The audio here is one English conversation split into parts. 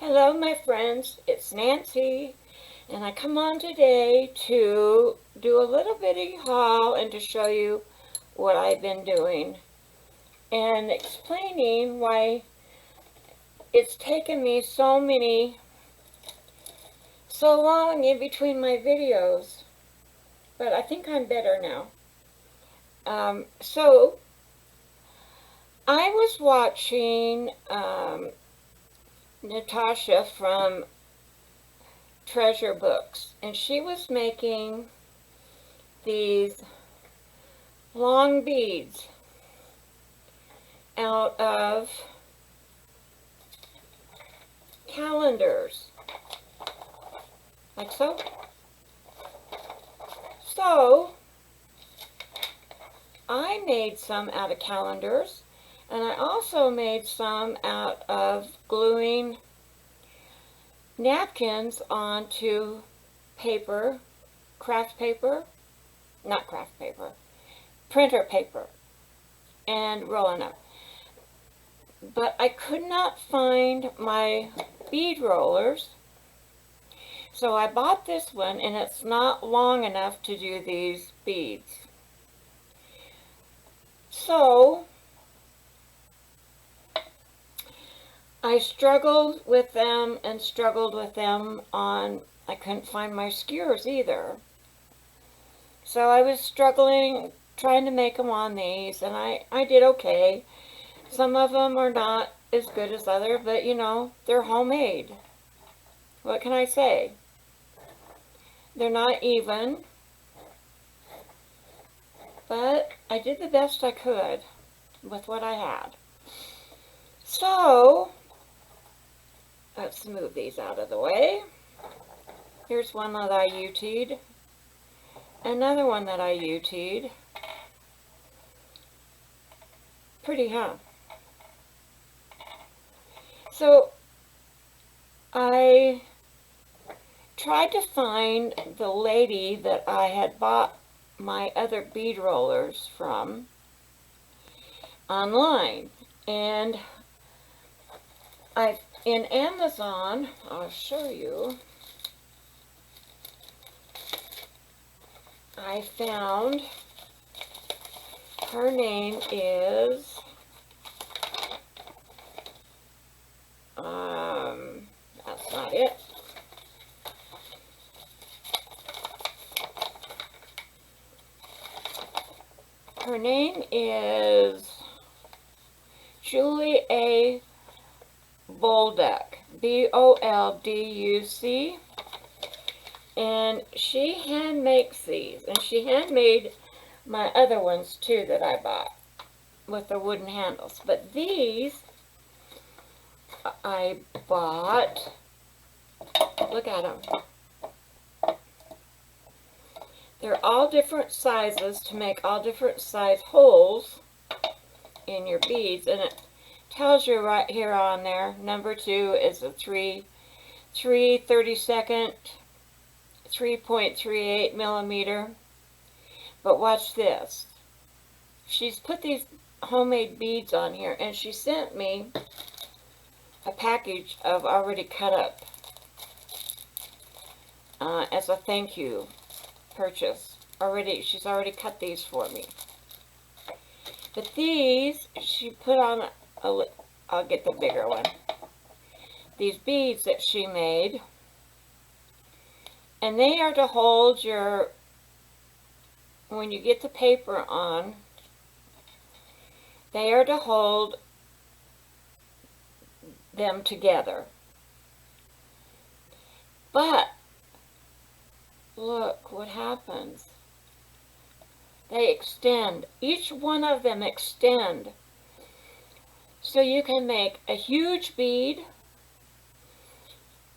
Hello my friends, it's Nancy, and I come on today to do a little bitty haul and to show you what I've been doing and explaining why it's taken me so long in between my videos, but I think I'm better now. So I was watching Natasha from Treasure Books, and she was making these long beads out of calendars, like so. So I made some out of calendars, and I also made some out of gluing napkins onto paper, printer paper, and rolling up. But I could not find my bead rollers, so I bought this one, and it's not long enough to do these beads. So I struggled with them on, I couldn't find my skewers either. So I was struggling, trying to make them on these, and I did okay. Some of them are not as good as others, but you know, they're homemade. What can I say? They're not even, but I did the best I could with what I had. So let's move these out of the way. Here's one that I UT'd. Another one that I UT'd. Pretty, huh? So I tried to find the lady that I had bought my other bead rollers from online, and in Amazon, I'll show you, I found, her name is, that's not it. Her name is Julie A. Bolduc, B-O-L-D-U-C, and she hand makes these, and she handmade my other ones too that I bought with the wooden handles. But these I bought, look at them. They're all different sizes to make all different size holes in your beads, and it tells you right here on there, number 2 is a 3/32, 3.38 millimeter. But watch this. She's put these homemade beads on here, and she sent me a package of already cut up as a thank you purchase. She's already cut these for me. But these, she put on I'll get the bigger one. These beads that she made, and they are to hold your, when you get the paper on, they are to hold them together. But look what happens. They extend. Each one of them extend. So you can make a huge bead,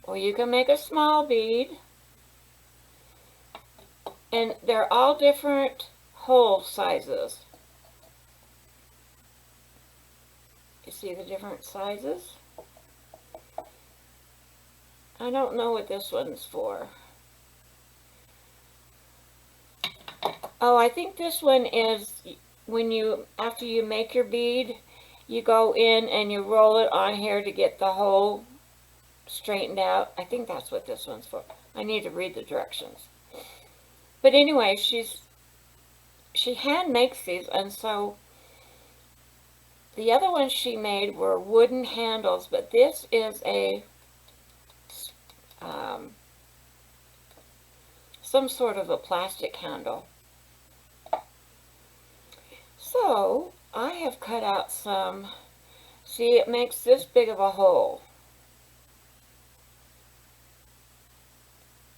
or you can make a small bead, and they're all different hole sizes. You see the different sizes? I don't know what this one's for. Oh, I think this one is when you, after you make your bead, you go in and you roll it on here to get the hole straightened out. I think that's what this one's for. I need to read the directions. But anyway, she hand makes these, and so the other ones she made were wooden handles, but this is a some sort of a plastic handle. So I have cut out some, see, it makes this big of a hole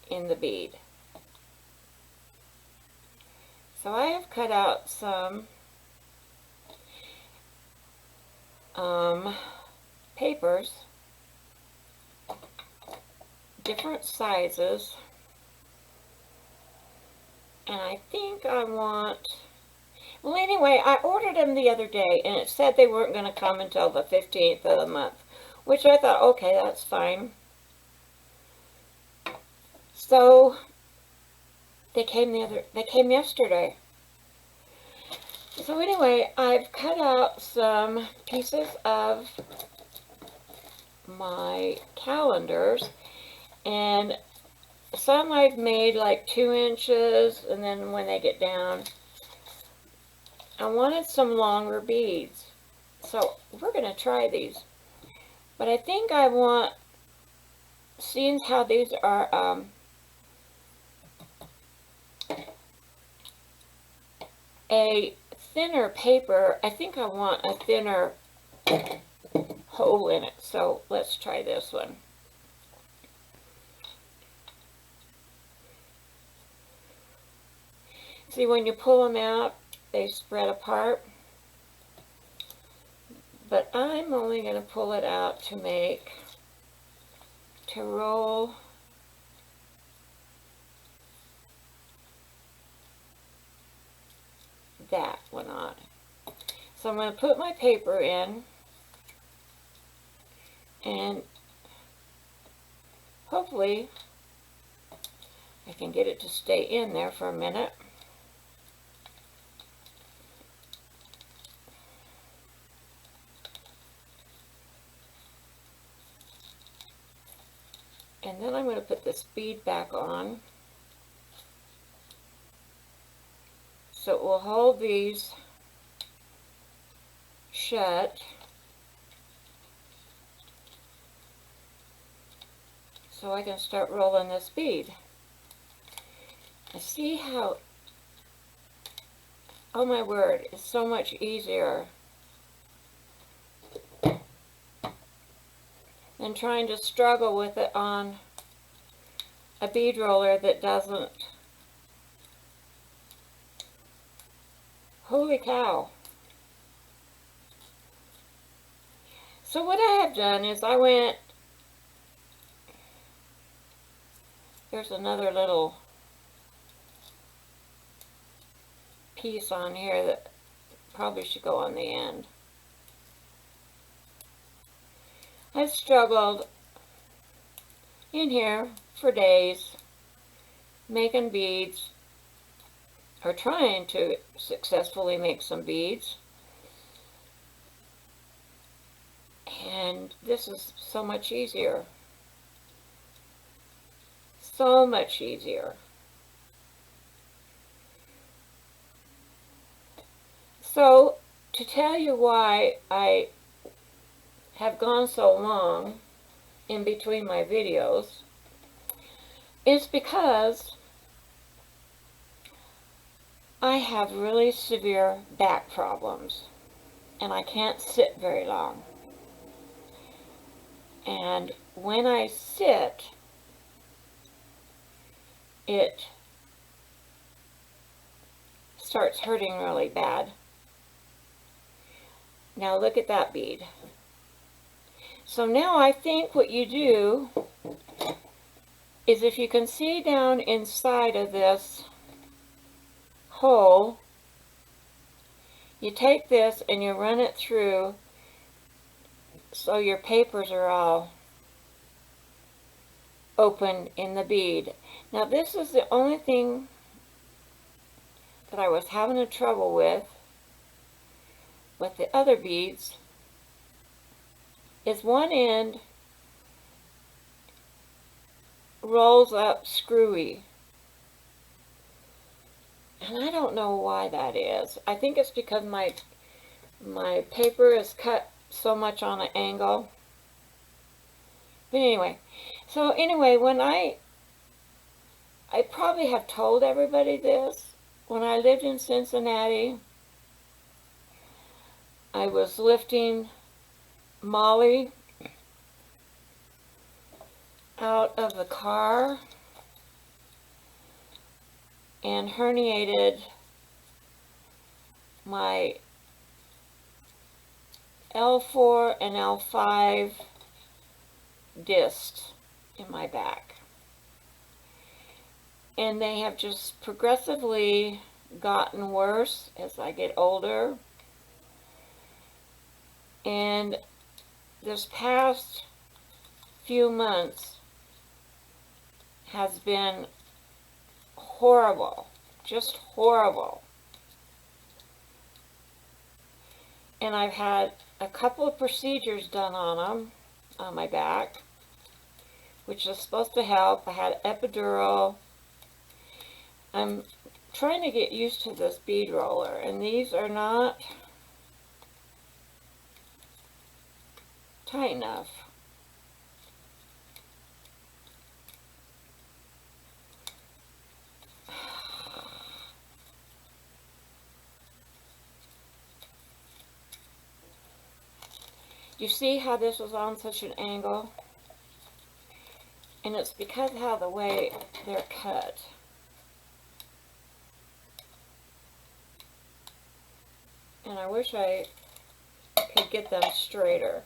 in the bead. So I have cut out some papers, different sizes, and I think I want, well anyway, I ordered them the other day and it said they weren't going to come until the 15th of the month, which I thought, okay, that's fine. So they came yesterday. So anyway, I've cut out some pieces of my calendars, and some I've made like 2 inches, and then when they get down, I wanted some longer beads. So we're going to try these. But I think I want, seeing how these are a thinner paper, I think I want a thinner hole in it. So let's try this one. See, when you pull them out, they spread apart. But I'm only going to pull it out to roll that one on. So I'm going to put my paper in, and hopefully I can get it to stay in there for a minute. And then I'm going to put this bead back on, so it will hold these shut. So I can start rolling this bead. And see how, oh my word, it's so much easier than trying to struggle with it on a bead roller that doesn't. Holy cow. So what I have done is I went, there's another little piece on here that probably should go on the end. I've struggled in here for days making beads, or trying to successfully make some beads, and this is so much easier. So much easier. So, to tell you why I have gone so long in between my videos is because I have really severe back problems and I can't sit very long. And when I sit, it starts hurting really bad. Now look at that bead. So now I think what you do is, if you can see down inside of this hole, you take this and you run it through so your papers are all open in the bead. Now this is the only thing that I was having a trouble with the other beads, is one end rolls up screwy. And I don't know why that is. I think it's because my paper is cut so much on an angle. But anyway, when I probably have told everybody this. When I lived in Cincinnati, I was lifting Molly out of the car and herniated my L4 and L5 discs in my back. And they have just progressively gotten worse as I get older. And this past few months has been horrible, just horrible. And I've had a couple of procedures done on them, on my back, which is supposed to help. I had epidural. I'm trying to get used to this bead roller, and these are not tight enough. You see how this was on such an angle? And it's because how the way they're cut. And I wish I could get them straighter.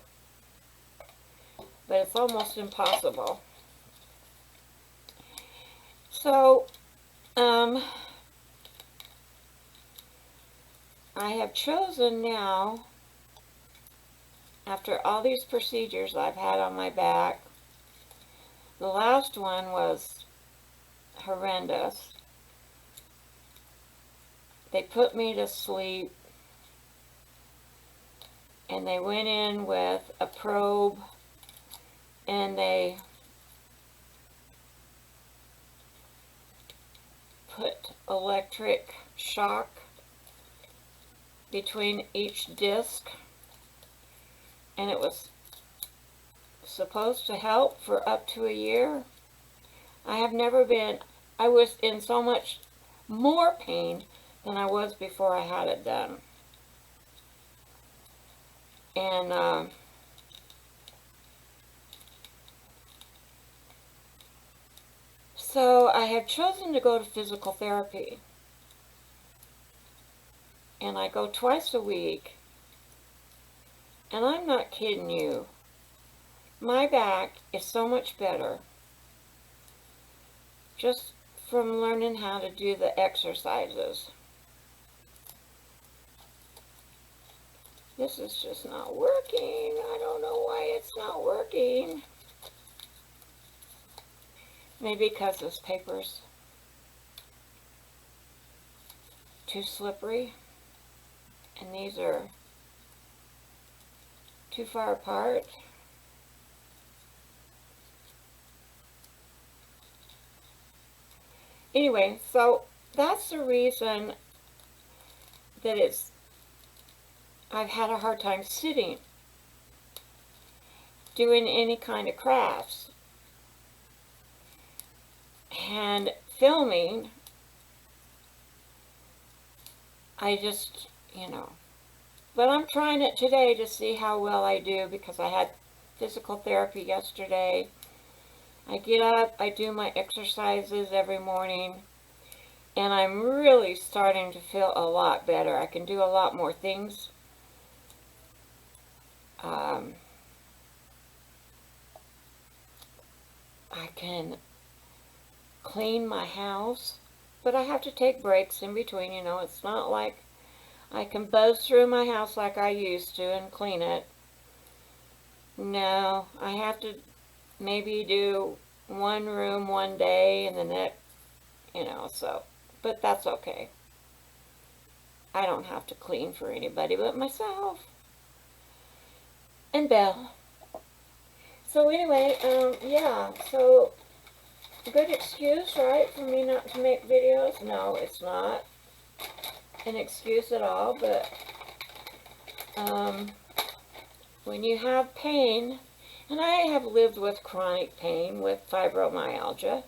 But it's almost impossible. So, I have chosen now, after all these procedures I've had on my back, the last one was horrendous. They put me to sleep, and they went in with a probe, and they put electric shock between each disc, and it was supposed to help for up to a year. I was in so much more pain than I was before I had it done. And so I have chosen to go to physical therapy. And I go twice a week. And I'm not kidding you. My back is so much better just from learning how to do the exercises. This is just not working. I don't know why it's not working. Maybe because this paper's too slippery and these are too far apart. Anyway, so that's the reason that I've had a hard time sitting, doing any kind of crafts, and filming. I just, but I'm trying it today to see how well I do, because I had physical therapy yesterday. I get up, I do my exercises every morning, and I'm really starting to feel a lot better. I can do a lot more things. I can clean my house, but I have to take breaks in between. It's not like I can buzz through my house like I used to and clean it. No, I have to maybe do one room one day and the next, but that's okay. I don't have to clean for anybody but myself and Belle. So anyway, yeah, so a good excuse, right, for me not to make videos? No, it's not an excuse at all, but when you have pain, and I have lived with chronic pain with fibromyalgia,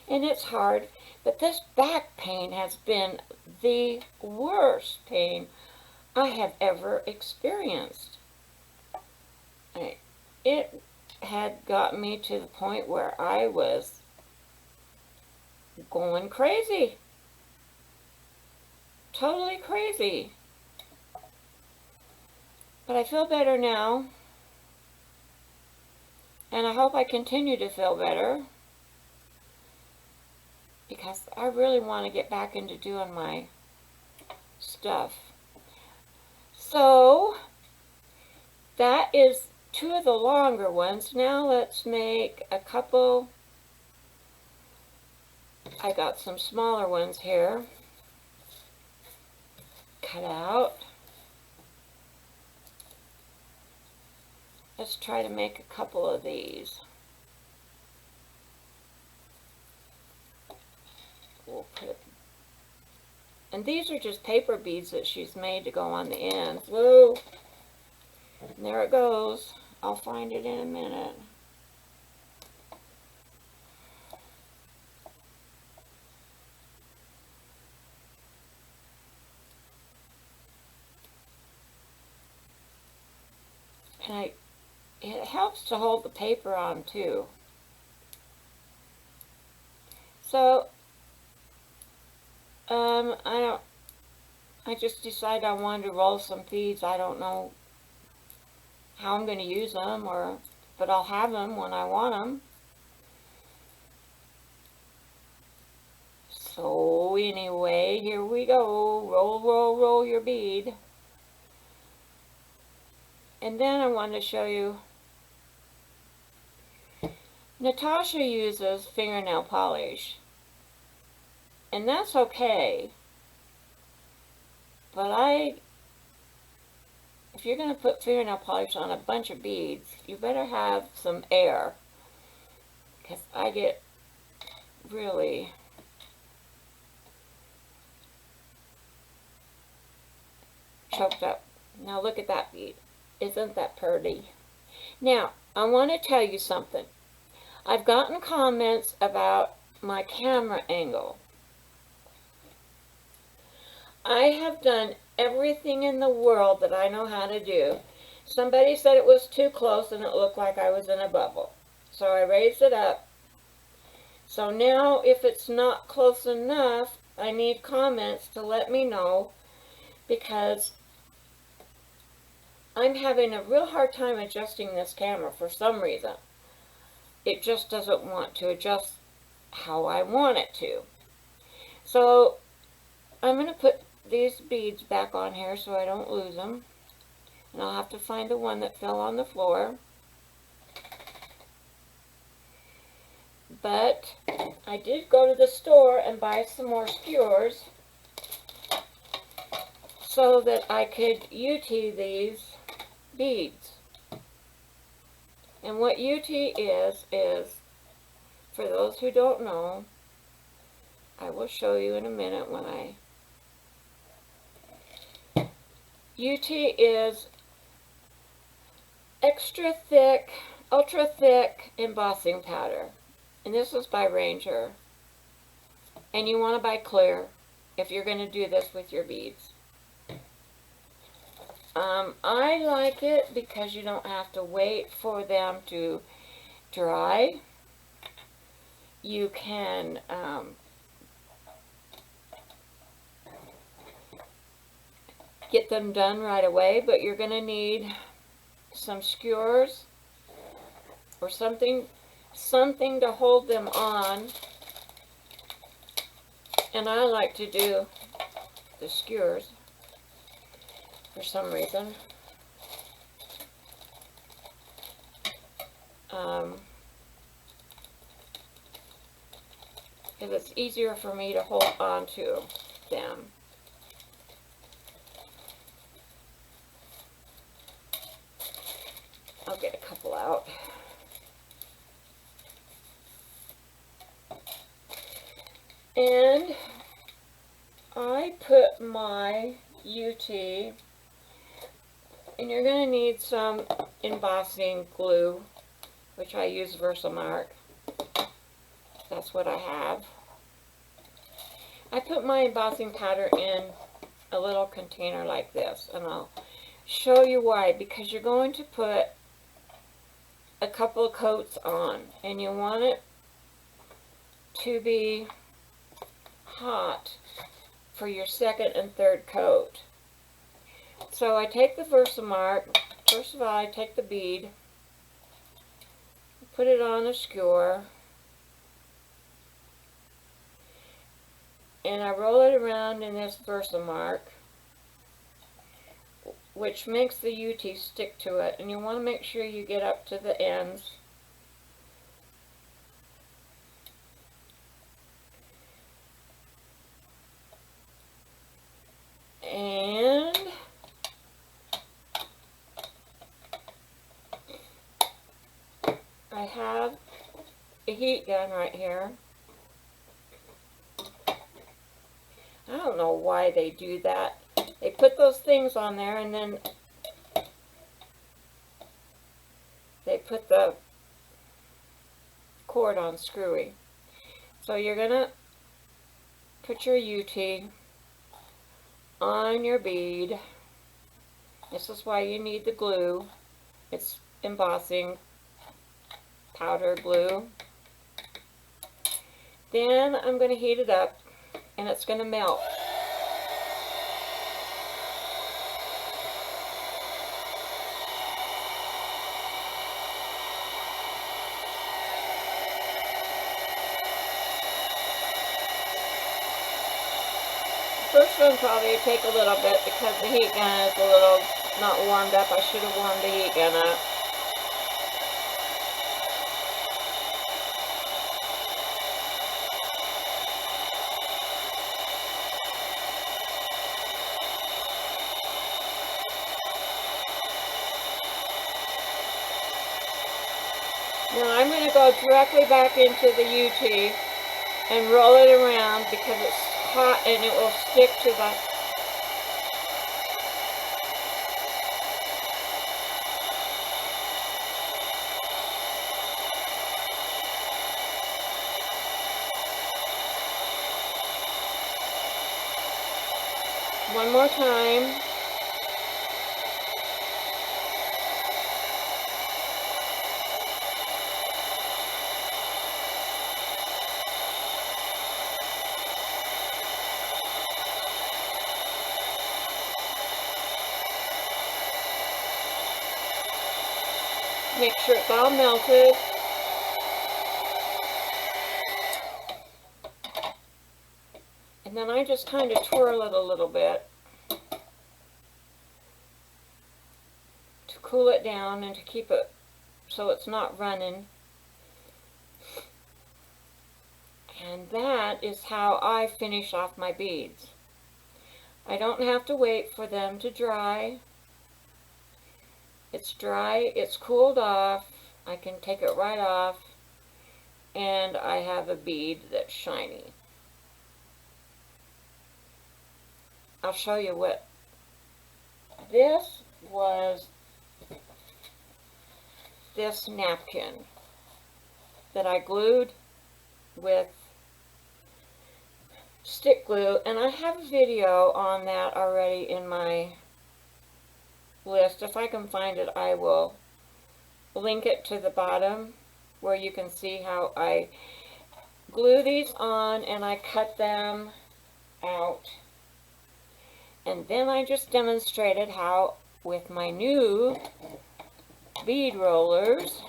and it's hard, but this back pain has been the worst pain I have ever experienced. It had gotten me to the point where I was going crazy. Totally crazy. But I feel better now. And I hope I continue to feel better. Because I really want to get back into doing my stuff. So, that is 2 of the longer ones. Now let's make a couple. I got some smaller ones here cut out. Let's try to make a couple of these. We'll put it, and these are just paper beads that she's made to go on the ends. Whoa! And there it goes. I'll find it in a minute. And it helps to hold the paper on too. So, I just decided I wanted to roll some beads. I don't know how I'm going to use them, but I'll have them when I want them. So anyway, here we go. Roll, roll, roll your bead. And then I wanted to show you, Natasha uses fingernail polish. And that's okay. But if you're going to put fingernail polish on a bunch of beads, you better have some air. Because I get really choked up. Now look at that bead. Isn't that pretty? Now, I want to tell you something. I've gotten comments about my camera angle. I have done everything in the world that I know how to do. Somebody said it was too close and it looked like I was in a bubble. So I raised it up. So now if it's not close enough, I need comments to let me know, because I'm having a real hard time adjusting this camera for some reason. It just doesn't want to adjust how I want it to. So I'm going to put these beads back on here so I don't lose them. And I'll have to find the one that fell on the floor. But I did go to the store and buy some more skewers so that I could UT these beads. And what UT is, for those who don't know, I will show you in a minute when UT is extra thick, ultra thick embossing powder. And this is by Ranger. And you want to buy clear if you're going to do this with your beads. I like it because you don't have to wait for them to dry. You can get them done right away, but you're going to need some skewers or something to hold them on. And I like to do the skewers for some reason. Because it's easier for me to hold on to them. I'll get a couple out. And I put my UT, and you're going to need some embossing glue, which I use Versamark. That's what I have. I put my embossing powder in a little container like this, and I'll show you why. Because you're going to put a couple of coats on, and you want it to be hot for your second and third coat. So I take the Versamark. First of all, I take the bead, put it on a skewer, and I roll it around in this Versamark, which makes the UT stick to it, and you want to make sure you get up to the ends. And I have a heat gun right here. I don't know why they do that. They put those things on there, and then they put the cord on screwy. So you're going to put your UT on your bead. This is why you need the glue. It's embossing powder glue. Then I'm going to heat it up, and it's going to melt. First one probably take a little bit because the heat gun is a little not warmed up. I should have warmed the heat gun up. Now I'm going to go directly back into the UT and roll it around because it's hot and it will stick to the one more time. Make sure it's all melted. And then I just kind of twirl it a little bit to cool it down and to keep it so it's not running. And that is how I finish off my beads. I don't have to wait for them to dry. It's dry, it's cooled off, I can take it right off, and I have a bead that's shiny. I'll show you what this was. This napkin that I glued with stick glue, and I have a video on that already in my list. If I can find it, I will link it to the bottom where you can see how I glue these on and I cut them out. And then I just demonstrated how with my new bead rollers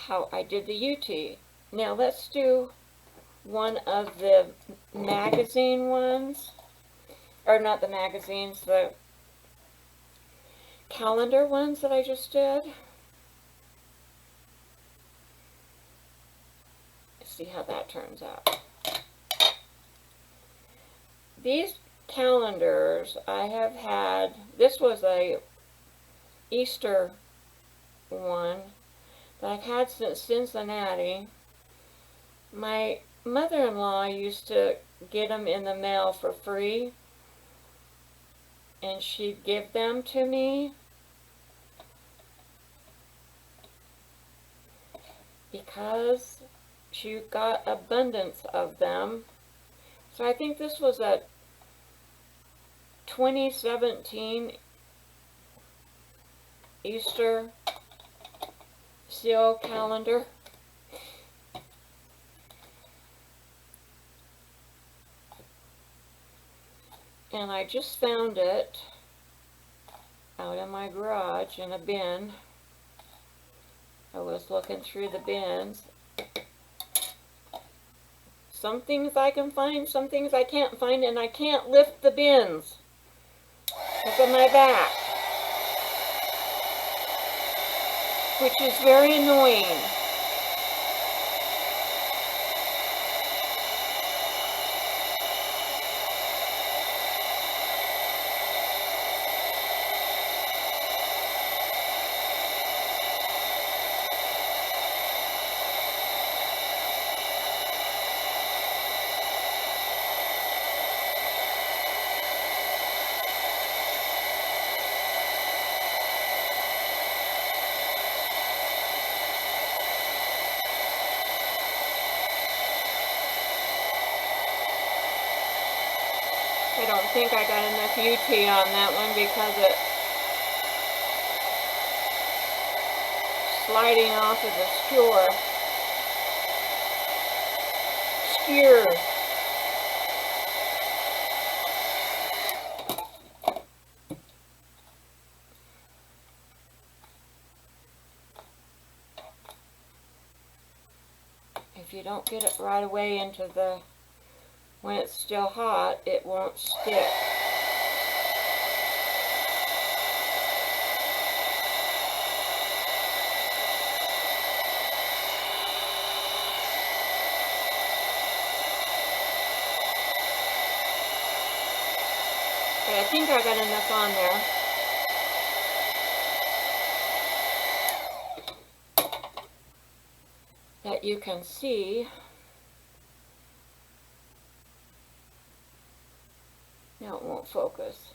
how I did the UT. Now let's do one of the magazine ones, or not the magazines, the calendar ones that I just did. Let's see how that turns out. These calendars I have had, this was a Easter one that I've had since Cincinnati. My mother-in-law used to get them in the mail for free, and she'd give them to me because she got abundance of them. So I think this was a 2017 Easter seal calendar. And I just found it out in my garage in a bin. I was looking through the bins. Some things I can find, some things I can't find, and I can't lift the bins because of my back, which is very annoying. I don't think I got enough UT on that one because it's sliding off of the skewer. If you don't get it right away into the, when it's still hot, it won't stick. But I think I got enough on there that you can see. Now it won't focus.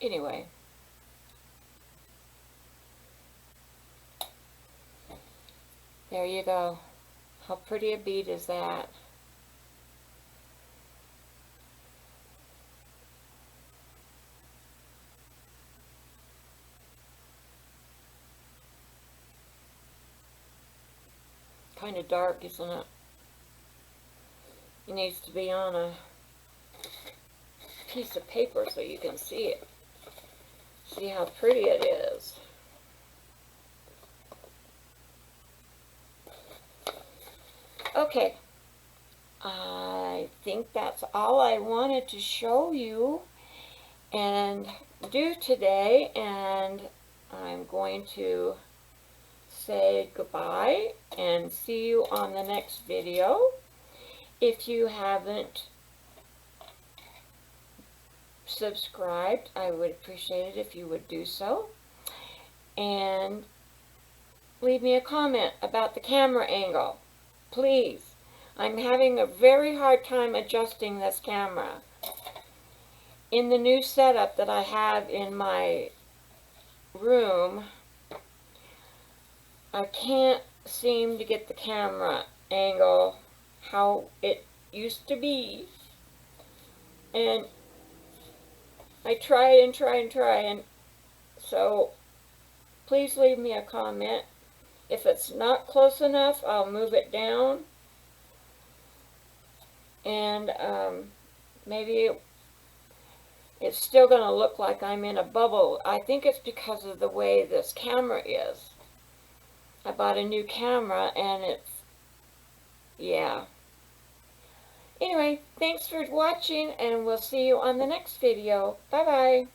Anyway. There you go. How pretty a bead is that? Kind of dark, isn't it? It needs to be on a piece of paper so you can see it. See how pretty it is. Okay, I think that's all I wanted to show you and do today, and I'm going to say goodbye and see you on the next video. If you haven't subscribed, I would appreciate it if you would do so, and leave me a comment about the camera angle. Please. I'm having a very hard time adjusting this camera. In the new setup that I have in my room, I can't seem to get the camera angle how it used to be. And I try and try and try, and so please leave me a comment. If it's not close enough, I'll move it down, and maybe it's still going to look like I'm in a bubble. I think it's because of the way this camera is. I bought a new camera, and it's, yeah. Anyway, thanks for watching, and we'll see you on the next video. Bye-bye.